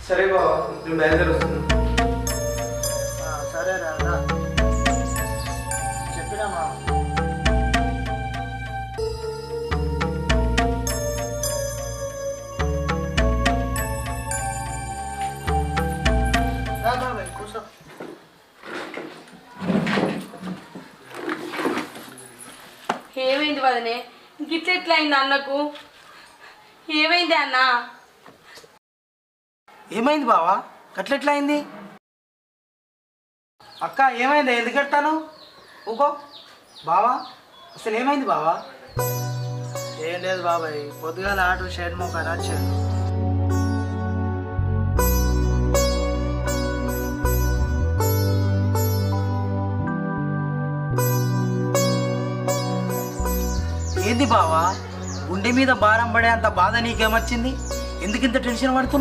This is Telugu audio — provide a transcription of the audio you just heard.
సరే బావ, నేను బయలుదేరి వస్తున్నాను. సరే రా చెప్పినామా. కూర్చో. ఏమైంది వదనే, గిట్ల ఎట్లా అయింది అన్నకు? ఏమైంది అన్న? ఏమైంది బావా? అట్లెట్లా అయింది? అక్క ఏమైంది? ఎందుకు కట్టాను ఊకో. బావా అసలు ఏమైంది బావా? ఏం లేదు బాబాయ్, పొద్దుగాల ఆటో షేడ్ మోకాని వచ్చాను. ఏంది బావా, గుండె మీద భారం పడే అంత బాధ నీకేమొచ్చింది? ఎందుకు ఇంత టెన్షన్ పడుతున్నావు?